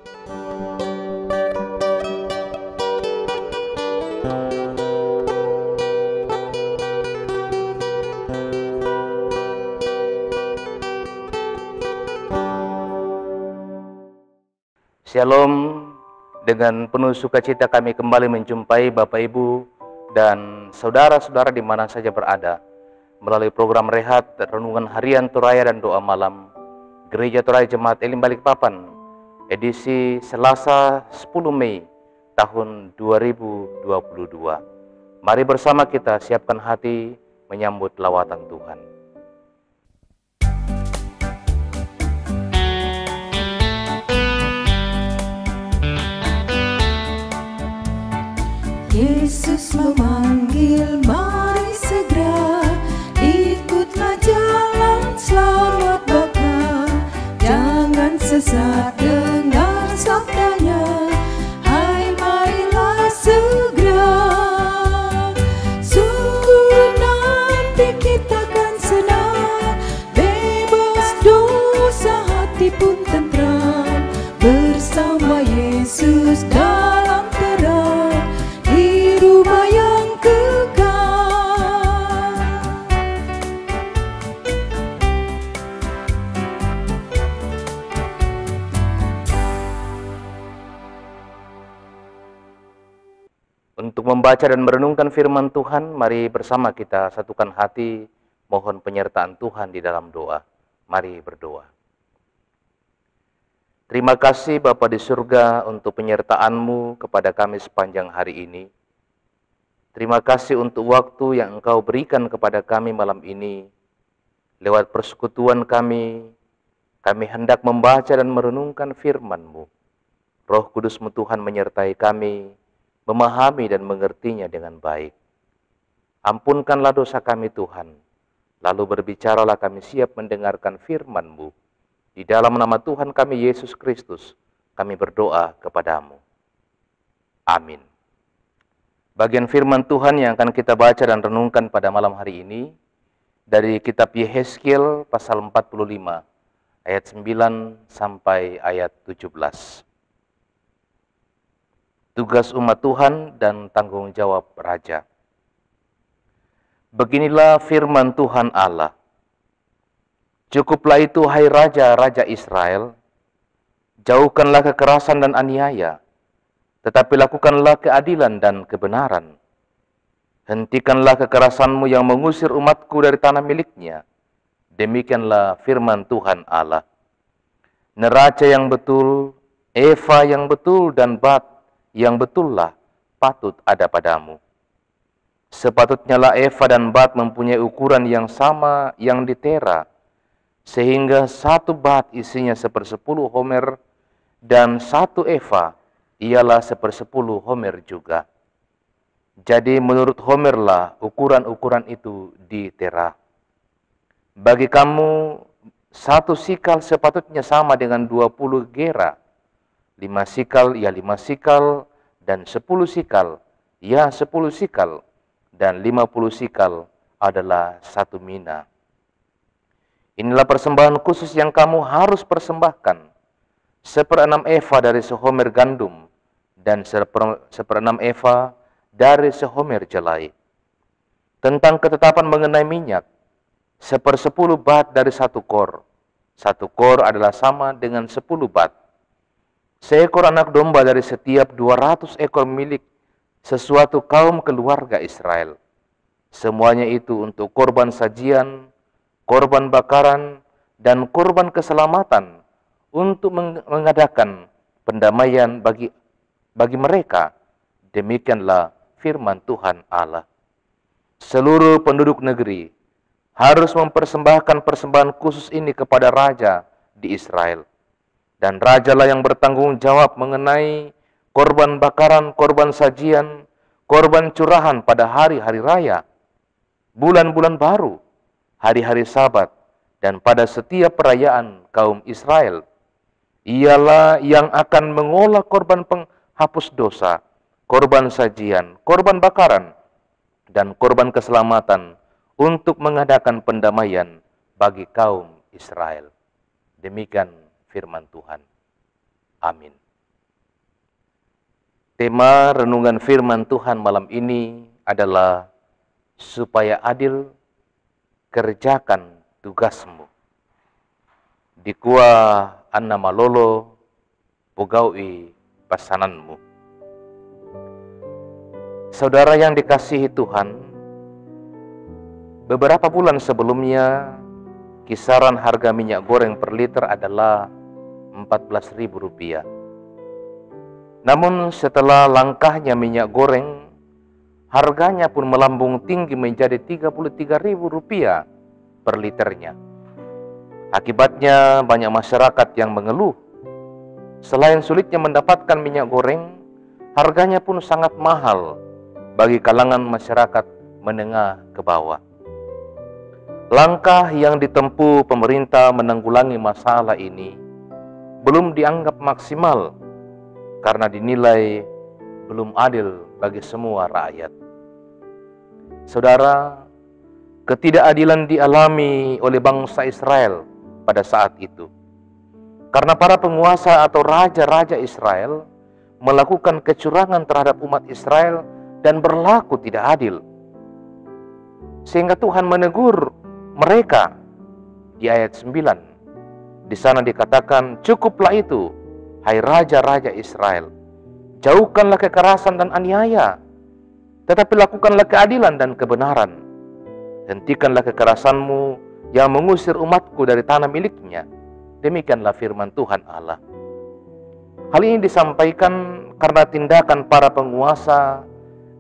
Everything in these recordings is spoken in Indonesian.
Shalom, dengan penuh sukacita kami kembali menjumpai Bapak Ibu dan saudara-saudara di mana saja berada melalui program Rehat, Renungan Harian Toraya dan Doa Malam Gereja Toraya Jemaat Elim Balikpapan, edisi Selasa 10 Mei tahun 2022. Mari bersama kita siapkan hati menyambut lawatan Tuhan. Yesus memanggil, mari segera ikutlah jalan selamat Bapa. Jangan sesat, dengar sabdanya, hai marilah segera. Sungguh nanti kita akan senang, bebas dosa, hati pun tentram, bersama Yesus dalam terang di rumah yang kekal. Untuk membaca dan merenungkan firman Tuhan, mari bersama kita satukan hati, mohon penyertaan Tuhan di dalam doa. Mari berdoa. Terima kasih Bapa di surga untuk penyertaan-Mu kepada kami sepanjang hari ini. Terima kasih untuk waktu yang Engkau berikan kepada kami malam ini. Lewat persekutuan kami hendak membaca dan merenungkan firman-Mu. Roh Kudus-Mu Tuhan menyertai kami, memahami dan mengertinya dengan baik. Ampunkanlah dosa kami Tuhan, lalu berbicaralah kami siap mendengarkan firman-Mu. Di dalam nama Tuhan kami Yesus Kristus, kami berdoa kepadamu. Amin. Bagian firman Tuhan yang akan kita baca dan renungkan pada malam hari ini, dari kitab Yehezkiel pasal 45, ayat 9 sampai ayat 17. Tugas umat Tuhan dan tanggung jawab Raja. Beginilah firman Tuhan Allah. Cukuplah itu, hai Raja-Raja Israel, jauhkanlah kekerasan dan aniaya, tetapi lakukanlah keadilan dan kebenaran. Hentikanlah kekerasanmu yang mengusir umatku dari tanah miliknya. Demikianlah firman Tuhan Allah. Neraca yang betul, eva yang betul, dan bat yang betullah patut ada padamu. Sepatutnya lah eva dan bat mempunyai ukuran yang sama yang ditera, sehingga satu bat isinya 1/10 homer, dan satu eva ialah 1/10 homer juga. Jadi menurut homerlah ukuran-ukuran itu ditera. Bagi kamu, 1 sikal sepatutnya sama dengan 20 gera, 5 sikal ya 5 sikal, dan 10 sikal ya 10 sikal, dan 50 sikal adalah 1 mina. Inilah persembahan khusus yang kamu harus persembahkan. 1/6 eva dari sehomer gandum, dan 1/6 eva dari sehomer jelai. Tentang ketetapan mengenai minyak, 1/10 bat dari 1 kor. 1 kor adalah sama dengan 10 bat. Seekor anak domba dari setiap 200 ekor milik sesuatu kaum keluarga Israel. Semuanya itu untuk korban sajian, korban bakaran, dan korban keselamatan, untuk mengadakan pendamaian bagi mereka. Demikianlah firman Tuhan Allah. Seluruh penduduk negeri harus mempersembahkan persembahan khusus ini kepada raja di Israel. Dan rajalah yang bertanggung jawab mengenai korban bakaran, korban sajian, korban curahan pada hari-hari raya, bulan-bulan baru, hari-hari Sabat, dan pada setiap perayaan kaum Israel. Ialah yang akan mengolah korban penghapus dosa, korban sajian, korban bakaran, dan korban keselamatan untuk mengadakan pendamaian bagi kaum Israel. Demikian firman Tuhan. Amin. Tema renungan firman Tuhan malam ini adalah supaya adil kerjakan tugasmu. Di kuah Anna Malolo Bogawi pasananmu. Saudara yang dikasihi Tuhan, beberapa bulan sebelumnya kisaran harga minyak goreng per liter adalah Rp14.000. Namun setelah langkahnya minyak goreng, harganya pun melambung tinggi menjadi Rp33.000 per liternya. Akibatnya banyak masyarakat yang mengeluh. Selain sulitnya mendapatkan minyak goreng, harganya pun sangat mahal bagi kalangan masyarakat menengah ke bawah. Langkah yang ditempuh pemerintah menanggulangi masalah ini belum dianggap maksimal karena dinilai belum adil bagi semua rakyat. Saudara, ketidakadilan dialami oleh bangsa Israel pada saat itu. Karena para penguasa atau raja-raja Israel melakukan kecurangan terhadap umat Israel dan berlaku tidak adil. Sehingga Tuhan menegur mereka di ayat 9. Di sana dikatakan, "Cukuplah itu, hai raja-raja Israel, jauhkanlah kekerasan dan aniaya, tetapi lakukanlah keadilan dan kebenaran. Hentikanlah kekerasanmu yang mengusir umatku dari tanah miliknya." Demikianlah firman Tuhan Allah. Hal ini disampaikan karena tindakan para penguasa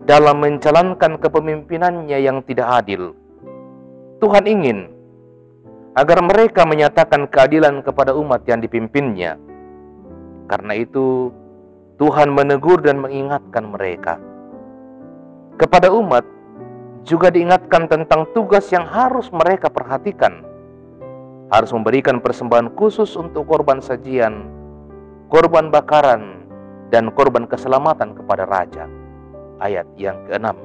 dalam menjalankan kepemimpinannya yang tidak adil. Tuhan ingin agar mereka menyatakan keadilan kepada umat yang dipimpinnya. Karena itu, Tuhan menegur dan mengingatkan mereka. Kepada umat, juga diingatkan tentang tugas yang harus mereka perhatikan. Harus memberikan persembahan khusus untuk korban sajian, korban bakaran, dan korban keselamatan kepada Raja. Ayat yang ke-6.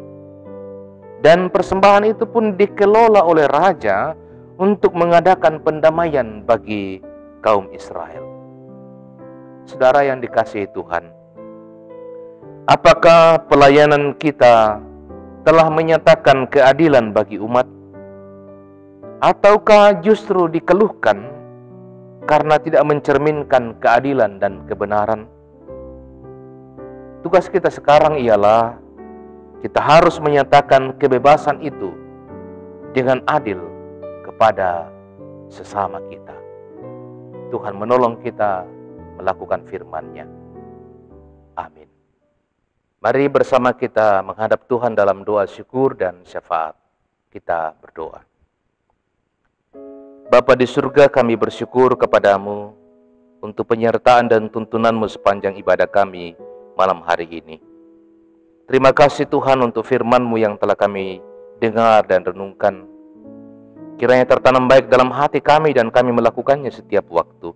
Dan persembahan itu pun dikelola oleh Raja untuk mengadakan pendamaian bagi kaum Israel. Saudara yang dikasihi Tuhan, apakah pelayanan kita telah menyatakan keadilan bagi umat? Ataukah justru dikeluhkan karena tidak mencerminkan keadilan dan kebenaran? Tugas kita sekarang ialah kita harus menyatakan kebebasan itu dengan adil kepada sesama kita. Tuhan menolong kita melakukan firman-Nya. Amin. Mari bersama kita menghadap Tuhan dalam doa syukur dan syafaat. Kita berdoa. Bapa di surga, kami bersyukur kepadamu untuk penyertaan dan tuntunan-Mu sepanjang ibadah kami malam hari ini. Terima kasih Tuhan untuk firman-Mu yang telah kami dengar dan renungkan. Kiranya tertanam baik dalam hati kami dan kami melakukannya setiap waktu.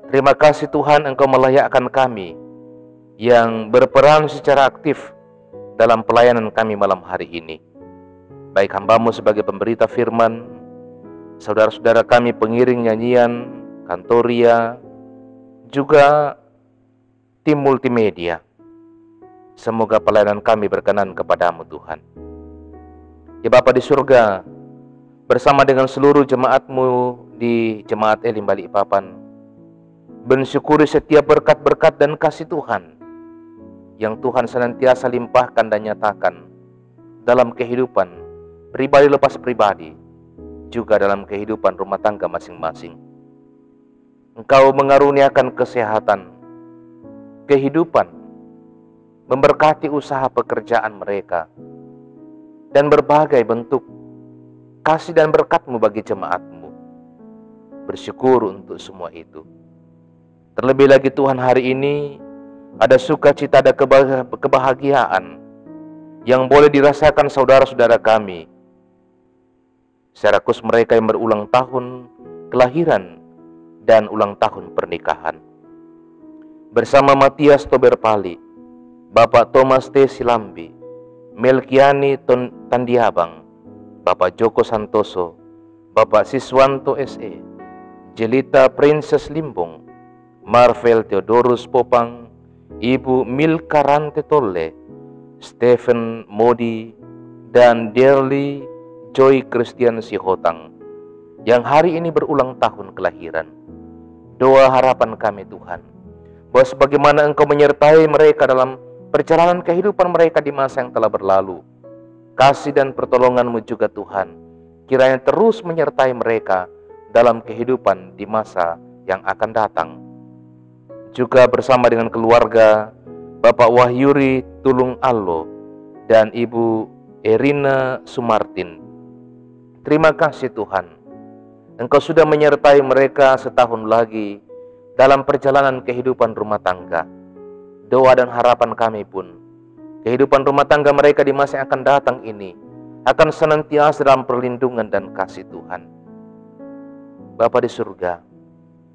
Terima kasih Tuhan, Engkau melayakkan kami yang berperan secara aktif dalam pelayanan kami malam hari ini. Baik hamba-Mu sebagai pemberita firman, saudara-saudara kami pengiring nyanyian, kantoria, juga tim multimedia. Semoga pelayanan kami berkenan kepadamu Tuhan. Ya Bapa di surga, bersama dengan seluruh jemaat-Mu di Jemaat Elim Balikpapan, bersyukuri setiap berkat-berkat dan kasih Tuhan yang Tuhan senantiasa limpahkan dan nyatakan dalam kehidupan pribadi lepas pribadi, juga dalam kehidupan rumah tangga masing-masing. Engkau mengaruniakan kesehatan, kehidupan, memberkati usaha pekerjaan mereka, dan berbagai bentuk kasih dan berkat-Mu bagi jemaat-Mu. Bersyukur untuk semua itu. Terlebih lagi Tuhan, hari ini ada sukacita, ada kebahagiaan yang boleh dirasakan saudara-saudara kami. Secara khusus mereka yang berulang tahun kelahiran dan ulang tahun pernikahan. Bersama Matias Toberpali, Bapak Thomas T. Silambi, Melkiani Tandiabang, Bapak Joko Santoso, Bapak Siswanto S.E., Jelita Princess Limbong, Marvel Theodorus Popang, Ibu Milka Rantetolle, Stephen Modi, dan Dearly Joy Christian Sihotang yang hari ini berulang tahun kelahiran. Doa harapan kami Tuhan, bahwa sebagaimana Engkau menyertai mereka dalam perjalanan kehidupan mereka di masa yang telah berlalu, kasih dan pertolongan-Mu juga Tuhan, kiranya terus menyertai mereka dalam kehidupan di masa yang akan datang. Juga bersama dengan keluarga Bapak Wahyuri Tulung Allo dan Ibu Erina Sumartin. Terima kasih Tuhan, Engkau sudah menyertai mereka setahun lagi dalam perjalanan kehidupan rumah tangga. Doa dan harapan kami pun, kehidupan rumah tangga mereka di masa yang akan datang ini akan senantiasa dalam perlindungan dan kasih Tuhan. Bapa di surga,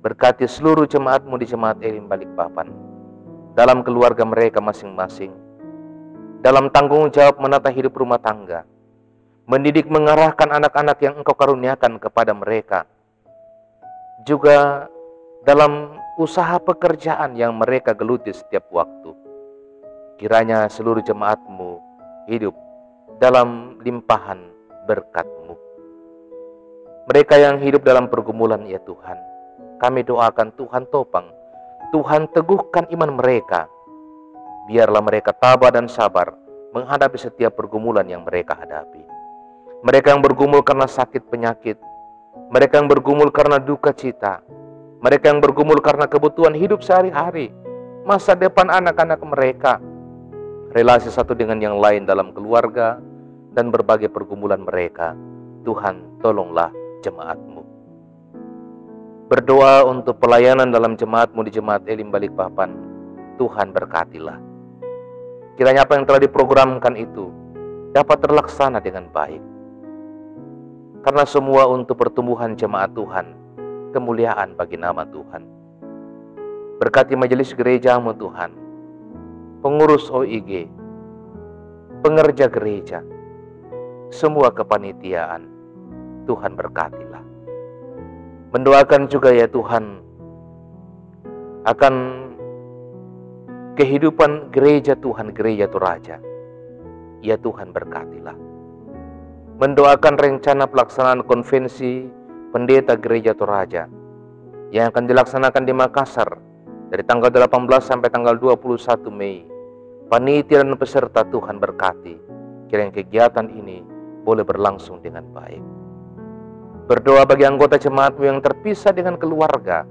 berkati seluruh jemaat-Mu di Jemaat Elim Balikpapan, dalam keluarga mereka masing-masing, dalam tanggung jawab menata hidup rumah tangga, mendidik mengarahkan anak-anak yang Engkau karuniakan kepada mereka, juga dalam usaha pekerjaan yang mereka geluti setiap waktu. Kiranya seluruh jemaat-Mu hidup dalam limpahan berkat-Mu. Mereka yang hidup dalam pergumulan ya Tuhan, kami doakan Tuhan topang, Tuhan teguhkan iman mereka. Biarlah mereka tabah dan sabar menghadapi setiap pergumulan yang mereka hadapi. Mereka yang bergumul karena sakit penyakit, mereka yang bergumul karena duka cita, mereka yang bergumul karena kebutuhan hidup sehari-hari, masa depan anak-anak mereka, relasi satu dengan yang lain dalam keluarga, dan berbagai pergumulan mereka. Tuhan, tolonglah jemaat-Mu. Berdoa untuk pelayanan dalam jemaat-Mu di Jemaat Elim Balikpapan. Tuhan berkatilah. Kiranya apa yang telah diprogramkan itu dapat terlaksana dengan baik. Karena semua untuk pertumbuhan jemaat Tuhan, kemuliaan bagi nama Tuhan. Berkati majelis gereja-Mu Tuhan, pengurus OIG, pengerja gereja, semua kepanitiaan, Tuhan berkatilah. Mendoakan juga ya Tuhan akan kehidupan gereja Tuhan, gereja Toraja. Ya Tuhan berkatilah. Mendoakan rencana pelaksanaan konvensi pendeta gereja Toraja yang akan dilaksanakan di Makassar dari tanggal 18 sampai tanggal 21 Mei. Panitia dan peserta Tuhan berkati, kiranya kegiatan ini boleh berlangsung dengan baik. Berdoa bagi anggota jemaat-Mu yang terpisah dengan keluarga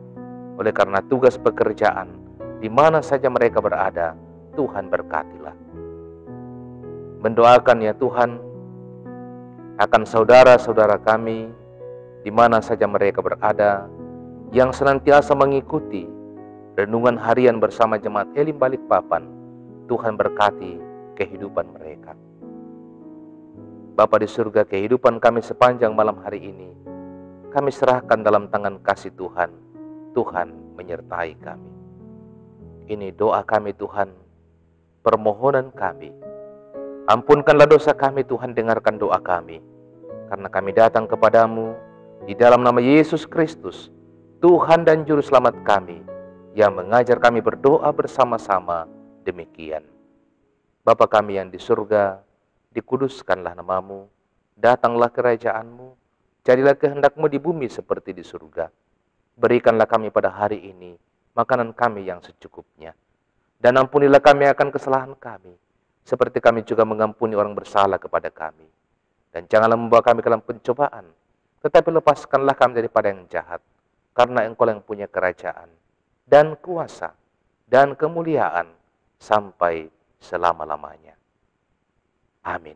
oleh karena tugas pekerjaan di mana saja mereka berada. Tuhan berkatilah. Mendoakan ya Tuhan akan saudara-saudara kami di mana saja mereka berada yang senantiasa mengikuti renungan harian bersama Jemaat Elim Balikpapan. Tuhan berkati kehidupan mereka. Bapa di surga, kehidupan kami sepanjang malam hari ini kami serahkan dalam tangan kasih Tuhan. Tuhan menyertai kami. Ini doa kami Tuhan, permohonan kami. Ampunkanlah dosa kami Tuhan, dengarkan doa kami. Karena kami datang kepadamu di dalam nama Yesus Kristus, Tuhan dan Juru Selamat kami, yang mengajar kami berdoa bersama-sama demikian. Bapa kami yang di surga, dikuduskanlah namamu, datanglah kerajaan-Mu, jadilah kehendak-Mu di bumi seperti di surga. Berikanlah kami pada hari ini makanan kami yang secukupnya. Dan ampunilah kami akan kesalahan kami, seperti kami juga mengampuni orang bersalah kepada kami. Dan janganlah membawa kami ke dalam pencobaan, tetapi lepaskanlah kami daripada yang jahat. Karena Engkau yang punya kerajaan, dan kuasa, dan kemuliaan, sampai selama-lamanya. Amin.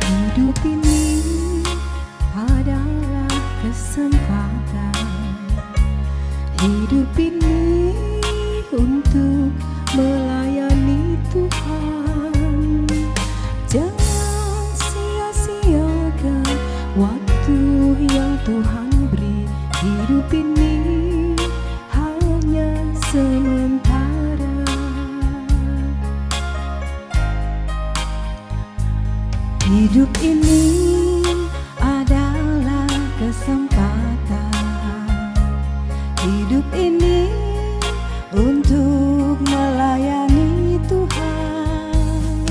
Hidup ini adalah kesempatan. Hidup ini untuk melayani Tuhan. Jangan sia-sia Hidup ini adalah kesempatan. Hidup ini untuk melayani Tuhan.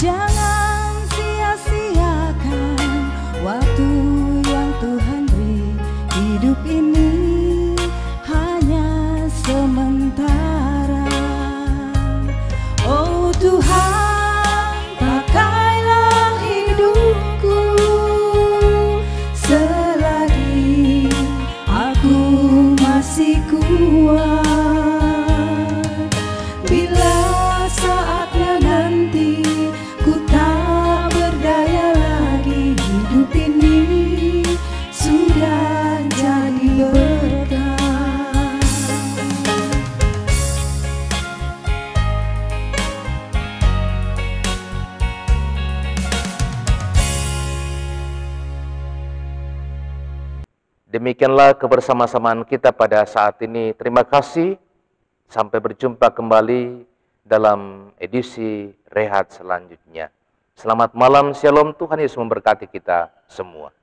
Jangan sia-siakan waktu yang Tuhan beri. Hidup ini hanya sementara. Oh Tuhan, pakailah hidupku selagi aku masih kuat. Bila saatnya nanti ku tak berdaya lagi, hidup ini sudah jadi berkah. Demikianlah kebersama-samaan kita pada saat ini. Terima kasih. Sampai berjumpa kembali dalam edisi Rehat selanjutnya. Selamat malam, Shalom, Tuhan Yesus memberkati kita semua.